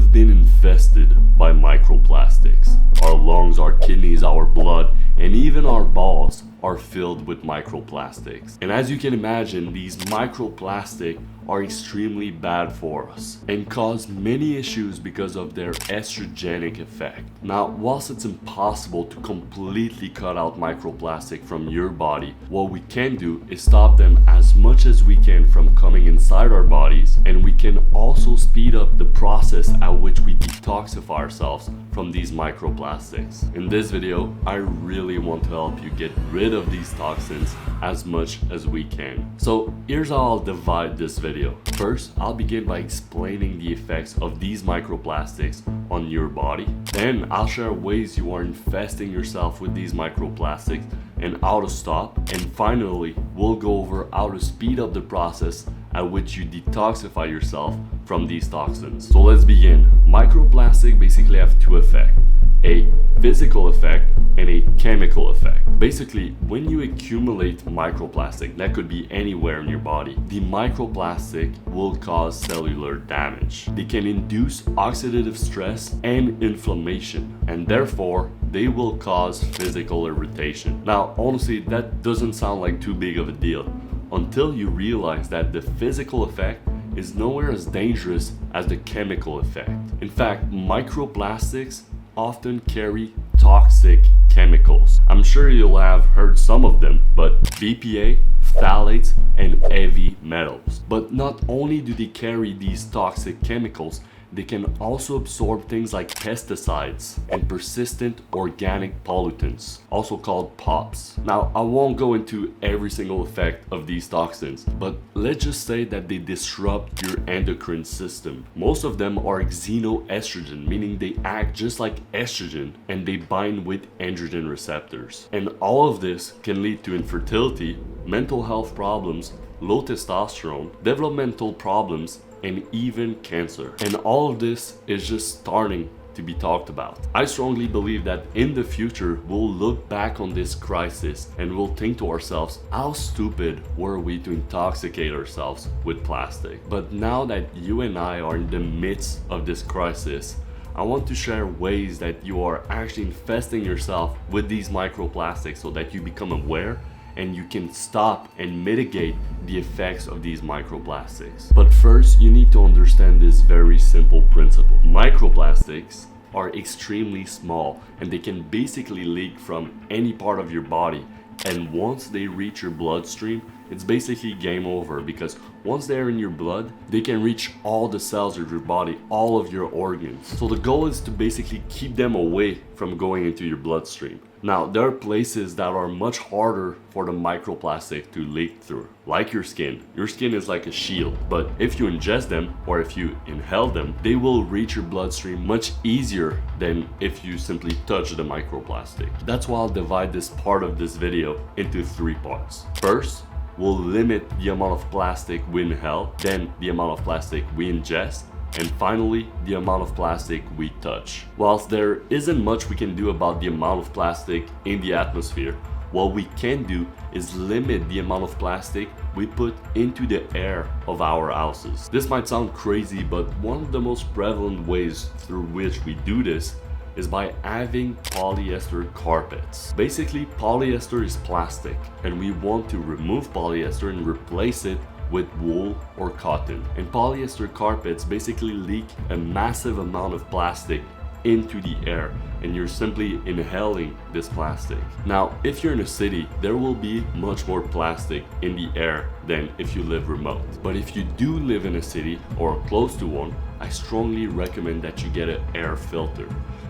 have been infested by microplastics. Our lungs, our kidneys, our blood, and even our balls are filled with microplastics. And as you can imagine, these microplastics are extremely bad for us and cause many issues because of their estrogenic effect. Now, whilst it's impossible to completely cut out microplastic from your body, what we can do is stop them as much as we can from coming inside our bodies, and we can also speed up the process at which we detoxify ourselves from these microplastics. In this video, I really want to help you get rid of these toxins as much as we can. So here's how I'll divide this video. First, I'll begin by explaining the effects of these microplastics on your body. Then I'll share ways you are infesting yourself with these microplastics and how to stop. And finally, we'll go over how to speed up the process at which you detoxify yourself from these toxins. So let's begin. Microplastics basically have two effects: a physical effect and a chemical effect. Basically, when you accumulate microplastic, that could be anywhere in your body, the microplastic will cause cellular damage. They can induce oxidative stress and inflammation, and therefore they will cause physical irritation. Now, honestly, that doesn't sound like too big of a deal until you realize that the physical effect is nowhere as dangerous as the chemical effect. In fact, microplastics often carry toxic chemicals. I'm sure you'll have heard some of them, but BPA, phthalates, and heavy metals. But not only do they carry these toxic chemicals, they can also absorb things like pesticides and persistent organic pollutants, also called POPs. Now, I won't go into every single effect of these toxins, but let's just say that they disrupt your endocrine system. Most of them are xenoestrogen, meaning they act just like estrogen and they bind with androgen receptors. And all of this can lead to infertility, mental health problems, low testosterone, developmental problems, and even cancer. And all of this is just starting to be talked about. I strongly believe that in the future, we'll look back on this crisis and we'll think to ourselves, how stupid were we to intoxicate ourselves with plastic? But now that you and I are in the midst of this crisis, I want to share ways that you are actually infesting yourself with these microplastics so that you become aware and you can stop and mitigate the effects of these microplastics. But first, you need to understand this very simple principle. Microplastics are extremely small and they can basically leak from any part of your body. And once they reach your bloodstream, it's basically game over, because once they're in your blood, they can reach all the cells of your body, all of your organs. So the goal is to basically keep them away from going into your bloodstream. Now, there are places that are much harder for the microplastic to leak through, like your skin. Your skin is like a shield, but if you ingest them or if you inhale them, they will reach your bloodstream much easier than if you simply touch the microplastic. That's why I'll divide this part of this video into three parts. First, we'll limit the amount of plastic we inhale, then the amount of plastic we ingest, and finally, the amount of plastic we touch. Whilst there isn't much we can do about the amount of plastic in the atmosphere, what we can do is limit the amount of plastic we put into the air of our houses. This might sound crazy, but one of the most prevalent ways through which we do this is by having polyester carpets. Basically, polyester is plastic, and we want to remove polyester and replace it with wool or cotton. And polyester carpets basically leak a massive amount of plastic into the air, and you're simply inhaling this plastic. Now, if you're in a city, there will be much more plastic in the air than if you live remote. But if you do live in a city or close to one, I strongly recommend that you get an air filter.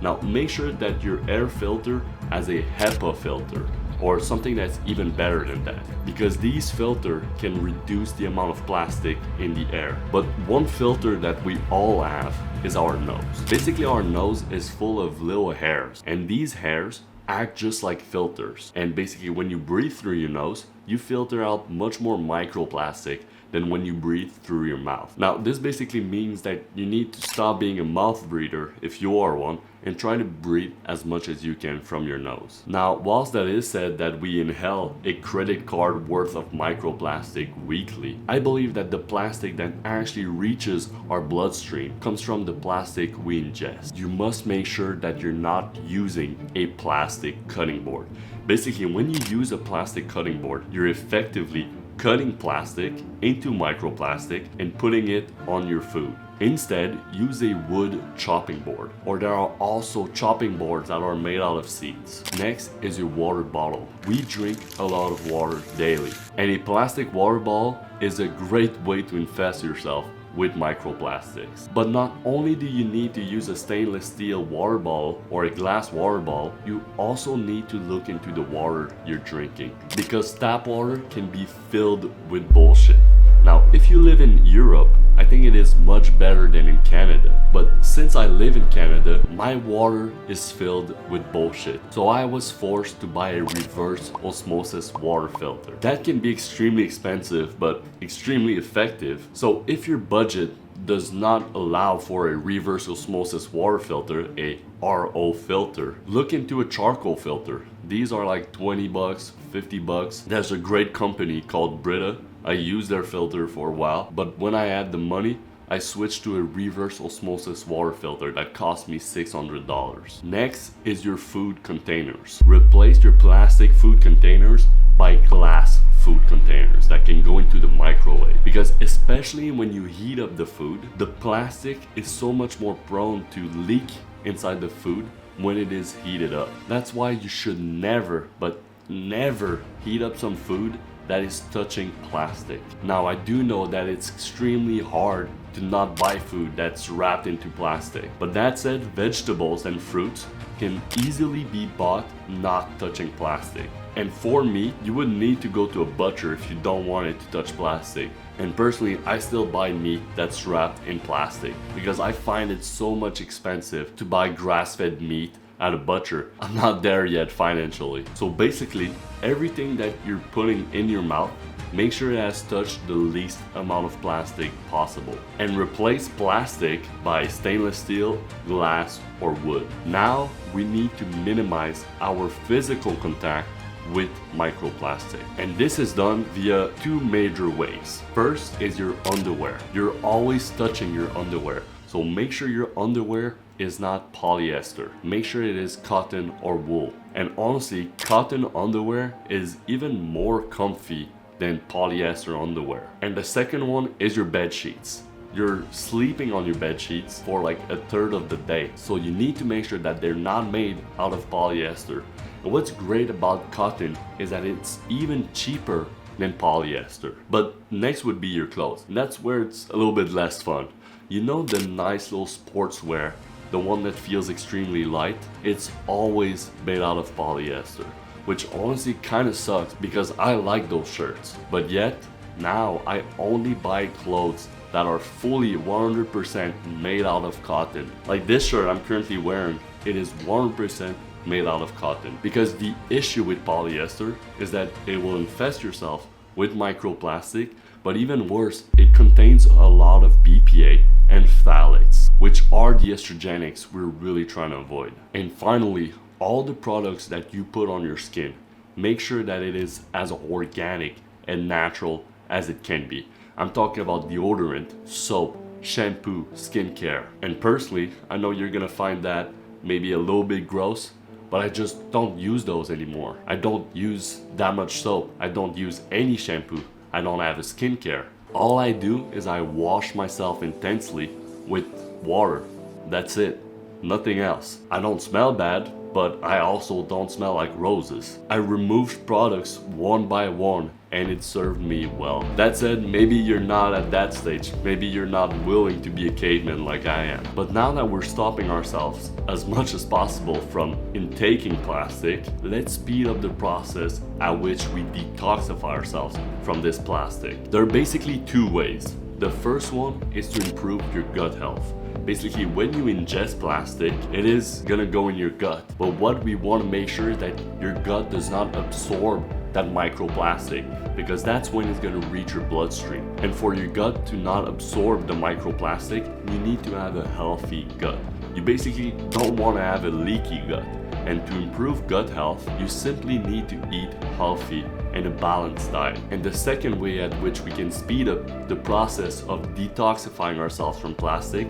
Now, make sure that your air filter has a HEPA filter, or something that's even better than that, because these filters can reduce the amount of plastic in the air. But one filter that we all have is our nose. Basically, our nose is full of little hairs, and these hairs act just like filters. And basically, when you breathe through your nose, you filter out much more microplastic than when you breathe through your mouth. Now, this basically means that you need to stop being a mouth breather if you are one and try to breathe as much as you can from your nose. Now, whilst that is said that we inhale a credit card worth of microplastic weekly, I believe that the plastic that actually reaches our bloodstream comes from the plastic we ingest. You must make sure that you're not using a plastic cutting board. Basically, when you use a plastic cutting board, you're effectively cutting plastic into microplastic and putting it on your food. Instead, use a wood chopping board, or there are also chopping boards that are made out of seeds. Next is your water bottle. We drink a lot of water daily, and a plastic water bottle is a great way to infest yourself with microplastics. But not only do you need to use a stainless steel water bottle or a glass water bottle, you also need to look into the water you're drinking, because tap water can be filled with bullshit. Now, if you live in Europe, I think it is much better than in Canada. But since I live in Canada, my water is filled with bullshit. So I was forced to buy a reverse osmosis water filter. That can be extremely expensive, but extremely effective. So if your budget does not allow for a reverse osmosis water filter, a RO filter, look into a charcoal filter. These are like 20 bucks, 50 bucks. There's a great company called Brita. I used their filter for a while, but when I had the money, I switched to a reverse osmosis water filter that cost me $600. Next is your food containers. Replace your plastic food containers by glass food containers that can go into the microwave, because especially when you heat up the food, the plastic is so much more prone to leak inside the food when it is heated up. That's why you should never, but never heat up some food that is touching plastic. Now, I do know that it's extremely hard to not buy food that's wrapped into plastic, but that said, vegetables and fruits can easily be bought not touching plastic. And for meat, you would need to go to a butcher if you don't want it to touch plastic. And personally, I still buy meat that's wrapped in plastic because I find it so much expensive to buy grass-fed meat at a butcher. I'm not there yet financially. So basically, everything that you're putting in your mouth, make sure it has touched the least amount of plastic possible. And replace plastic by stainless steel, glass, or wood. Now, we need to minimize our physical contact with microplastic. And this is done via two major ways. First is your underwear. You're always touching your underwear. So make sure your underwear is not polyester. Make sure it is cotton or wool. And honestly, cotton underwear is even more comfy than polyester underwear. And the second one is your bed sheets. You're sleeping on your bed sheets for like a third of the day. So you need to make sure that they're not made out of polyester. And what's great about cotton is that it's even cheaper than polyester. But next would be your clothes. And that's where it's a little bit less fun. You know the nice little sportswear, the one that feels extremely light? It's always made out of polyester, which honestly kind of sucks because I like those shirts. But yet, now I only buy clothes that are fully 100% made out of cotton. Like this shirt I'm currently wearing, it is 100% made out of cotton. Because the issue with polyester is that it will infest yourself with microplastic, but even worse, it contains a lot of BPA and phthalates, which are the estrogenics we're really trying to avoid. And finally, all the products that you put on your skin, make sure that it is as organic and natural as it can be. I'm talking about deodorant, soap, shampoo, skincare. And personally, I know you're gonna find that maybe a little bit gross, but I just don't use those anymore. I don't use that much soap. I don't use any shampoo. I don't have a skincare. All I do is I wash myself intensely with water. That's it. Nothing else. I don't smell bad, but I also don't smell like roses. I removed products one by one and it served me well. That said, maybe you're not at that stage. Maybe you're not willing to be a caveman like I am. But now that we're stopping ourselves as much as possible from intaking plastic, let's speed up the process at which we detoxify ourselves from this plastic. There are basically two ways. The first one is to improve your gut health. Basically, when you ingest plastic, it is gonna go in your gut. But what we want to make sure is that your gut does not absorb that microplastic, because that's when it's going to reach your bloodstream. And for your gut to not absorb the microplastic, you need to have a healthy gut. You basically don't want to have a leaky gut. And to improve gut health, you simply need to eat healthy and a balanced diet. And the second way at which we can speed up the process of detoxifying ourselves from plastic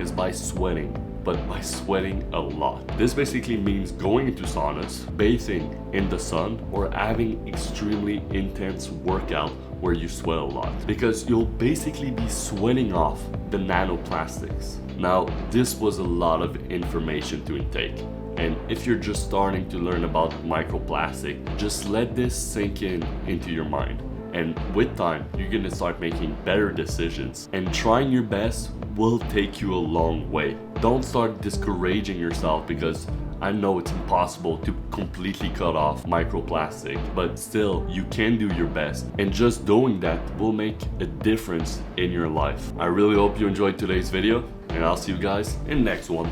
is by sweating, but by sweating a lot. This basically means going into saunas, bathing in the sun, or having extremely intense workout where you sweat a lot, because you'll basically be sweating off the nanoplastics. Now, this was a lot of information to intake. And if you're just starting to learn about microplastic, just let this sink into your mind. And with time, you're gonna start making better decisions. And trying your best will take you a long way. Don't start discouraging yourself, because I know it's impossible to completely cut off microplastic, but still, you can do your best. And just doing that will make a difference in your life. I really hope you enjoyed today's video, and I'll see you guys in the next one.